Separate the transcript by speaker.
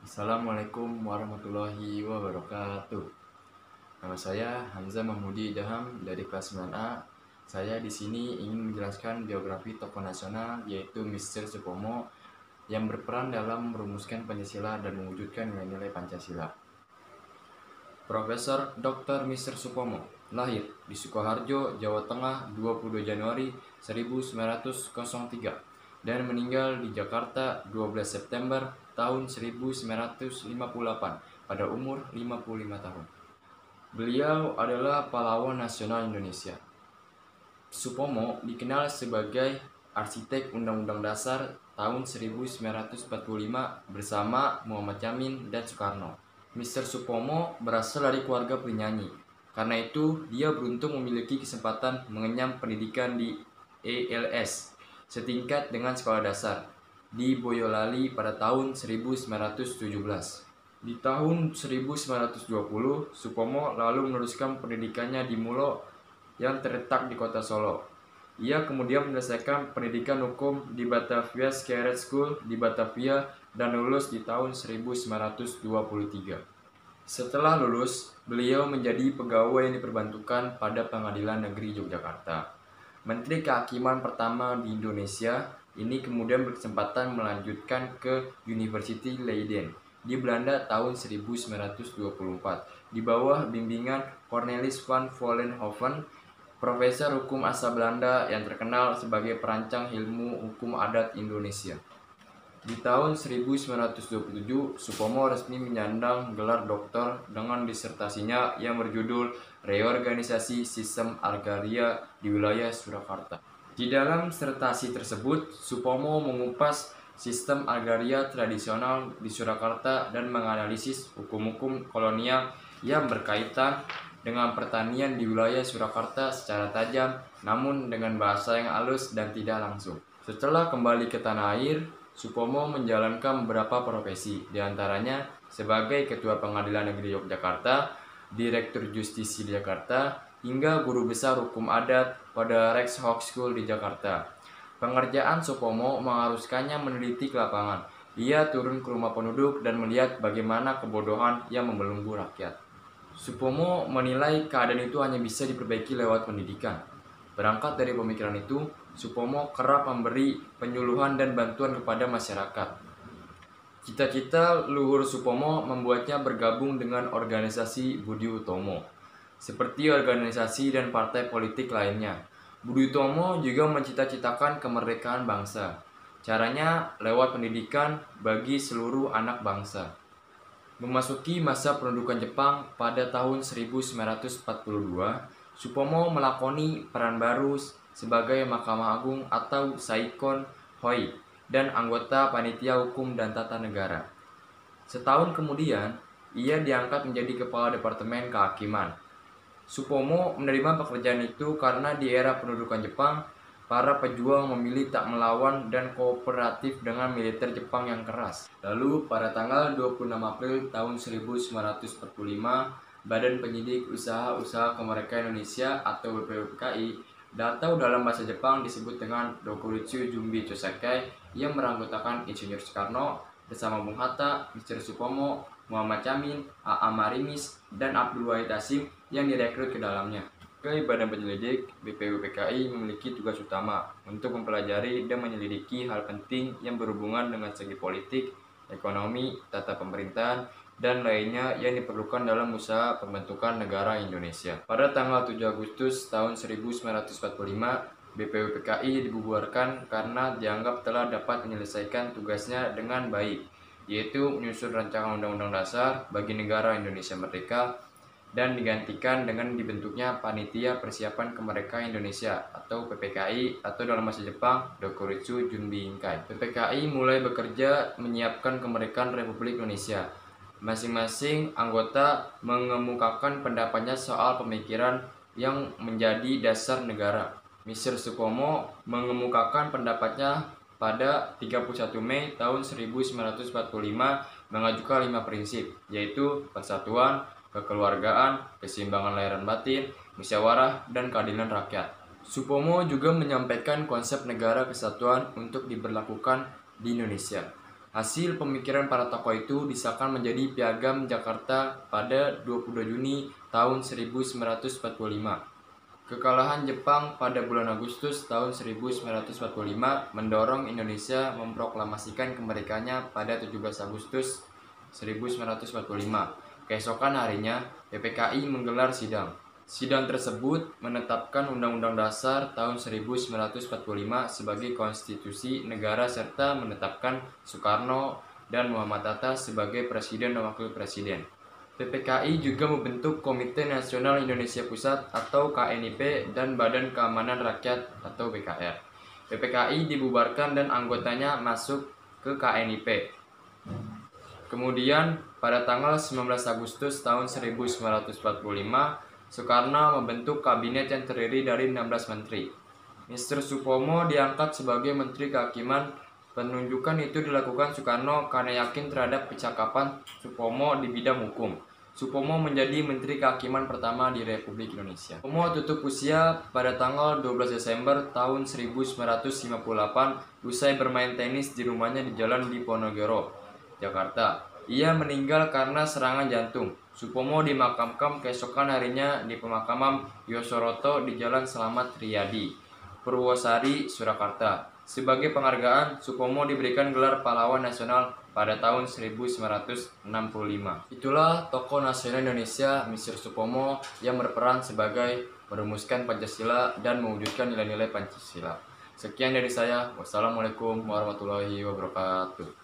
Speaker 1: Assalamualaikum warahmatullahi wabarakatuh. Nama saya Hamzah Mahmudi Daham dari kelas 9A. Saya di sini ingin menjelaskan biografi tokoh nasional yaitu Mr. Supomo yang berperan dalam merumuskan Pancasila dan mewujudkan nilai-nilai Pancasila. Profesor Dr. Mr. Supomo lahir di Sukoharjo, Jawa Tengah 22 Januari 1903 dan meninggal di Jakarta 12 September tahun 1958 pada umur 55 tahun. Beliau adalah pahlawan nasional Indonesia. Supomo dikenal sebagai arsitek Undang-Undang Dasar tahun 1945 bersama Muhammad Yamin dan Soekarno. Mr. Supomo berasal dari keluarga penyanyi. Karena itu, dia beruntung memiliki kesempatan mengenyam pendidikan di ELS setingkat dengan sekolah dasar di Boyolali pada tahun 1917. Di tahun 1920, Supomo lalu meneruskan pendidikannya di Mulo yang terletak di kota Solo. Ia kemudian menyelesaikan pendidikan hukum di Batavia Sacred School di Batavia dan lulus di tahun 1923. Setelah lulus, beliau menjadi pegawai yang diperbantukan pada Pengadilan Negeri Yogyakarta. Menteri Kehakiman pertama di Indonesia ini kemudian berkesempatan melanjutkan ke University Leiden di Belanda tahun 1924 di bawah bimbingan Cornelis van Vollenhoven, profesor hukum asal Belanda yang terkenal sebagai perancang ilmu hukum adat Indonesia. Di tahun 1927, Supomo resmi menyandang gelar doktor dengan disertasinya yang berjudul Reorganisasi Sistem Agraria di Wilayah Surakarta. Di dalam disertasi tersebut, Supomo mengupas sistem agraria tradisional di Surakarta dan menganalisis hukum-hukum kolonial yang berkaitan dengan pertanian di wilayah Surakarta secara tajam, namun dengan bahasa yang halus dan tidak langsung. Setelah kembali ke tanah air, Supomo menjalankan beberapa profesi, diantaranya sebagai Ketua Pengadilan Negeri Yogyakarta, Direktur Justisi di Jakarta, hingga Guru Besar Hukum Adat pada Rex Hawk School di Jakarta. Pengerjaan Supomo mengharuskannya meneliti ke lapangan. Ia turun ke rumah penduduk dan melihat bagaimana kebodohan yang membelenggu rakyat. Supomo menilai keadaan itu hanya bisa diperbaiki lewat pendidikan. Berangkat dari pemikiran itu, Supomo kerap memberi penyuluhan dan bantuan kepada masyarakat. Cita-cita luhur Supomo membuatnya bergabung dengan organisasi Budi Utomo, seperti organisasi dan partai politik lainnya. Budi Utomo juga mencita-citakan kemerdekaan bangsa. Caranya lewat pendidikan bagi seluruh anak bangsa. Memasuki masa pendudukan Jepang pada tahun 1942, Supomo melakoni peran baru sebagai Mahkamah Agung atau Saikon Hoi dan anggota Panitia Hukum dan Tata Negara. Setahun kemudian, ia diangkat menjadi Kepala Departemen Kehakiman. Supomo menerima pekerjaan itu karena di era pendudukan Jepang, para pejuang memilih tak melawan dan kooperatif dengan militer Jepang yang keras. Lalu pada tanggal 26 April tahun 1945, Badan Penyidik Usaha-Usaha Kemerdekaan Indonesia atau BPUPKI atau dalam bahasa Jepang disebut dengan Dokuritsu Jumbi Chosakai yang beranggotakan Insinyur Soekarno bersama Bung Hatta, Mr. Supomo, Muhammad Yamin, A.A. Marimis, dan Abdul Wahid Hasyim yang direkrut ke dalamnya. Badan Penyelidik BPUPKI memiliki tugas utama untuk mempelajari dan menyelidiki hal penting yang berhubungan dengan segi politik, ekonomi, tata pemerintahan, dan lainnya yang diperlukan dalam usaha pembentukan negara Indonesia. Pada tanggal 7 Agustus tahun 1945, BPUPKI dibubarkan karena dianggap telah dapat menyelesaikan tugasnya dengan baik, yaitu menyusun rancangan Undang-Undang Dasar bagi negara Indonesia Merdeka dan digantikan dengan dibentuknya Panitia Persiapan Kemerdekaan Indonesia atau PPKI atau dalam bahasa Jepang Dokuritsu Junbi Inkai. PPKI mulai bekerja menyiapkan kemerdekaan Republik Indonesia. Masing-masing anggota mengemukakan pendapatnya soal pemikiran yang menjadi dasar negara. Mr. Supomo mengemukakan pendapatnya pada 31 Mei tahun 1945 mengajukan 5 prinsip, yaitu persatuan, kekeluargaan, keseimbangan lahir dan batin, musyawarah, dan keadilan rakyat. Supomo juga menyampaikan konsep negara kesatuan untuk diberlakukan di Indonesia. Hasil pemikiran para tokoh itu disahkan menjadi Piagam Jakarta pada 22 Juni tahun 1945. Kekalahan Jepang pada bulan Agustus tahun 1945 mendorong Indonesia memproklamasikan kemerdekaannya pada 17 Agustus 1945. Keesokan harinya, PPKI menggelar sidang. Sidang tersebut menetapkan Undang-Undang Dasar tahun 1945 sebagai konstitusi negara serta menetapkan Soekarno dan Muhammad Hatta sebagai Presiden dan Wakil Presiden. PPKI juga membentuk Komite Nasional Indonesia Pusat atau KNIP dan Badan Keamanan Rakyat atau BKR. PPKI dibubarkan dan anggotanya masuk ke KNIP. Kemudian pada tanggal 19 Agustus tahun 1945, Soekarno membentuk kabinet yang terdiri dari 16 menteri. Mr. Supomo diangkat sebagai Menteri Kehakiman. Penunjukan itu dilakukan Soekarno karena yakin terhadap kecakapan Supomo di bidang hukum. Supomo menjadi Menteri Kehakiman pertama di Republik Indonesia. Supomo tutup usia pada tanggal 12 Desember tahun 1958 usai bermain tenis di rumahnya di Jalan Diponegoro, Jakarta. Ia meninggal karena serangan jantung. Supomo dimakamkan keesokan harinya di pemakaman Yosoroto di Jalan Slamet Riyadi, Purwosari, Surakarta. Sebagai penghargaan, Supomo diberikan gelar Pahlawan Nasional pada tahun 1965. Itulah tokoh nasional Indonesia, Mr. Supomo, yang berperan sebagai merumuskan Pancasila dan mewujudkan nilai-nilai Pancasila. Sekian dari saya. Wassalamualaikum warahmatullahi wabarakatuh.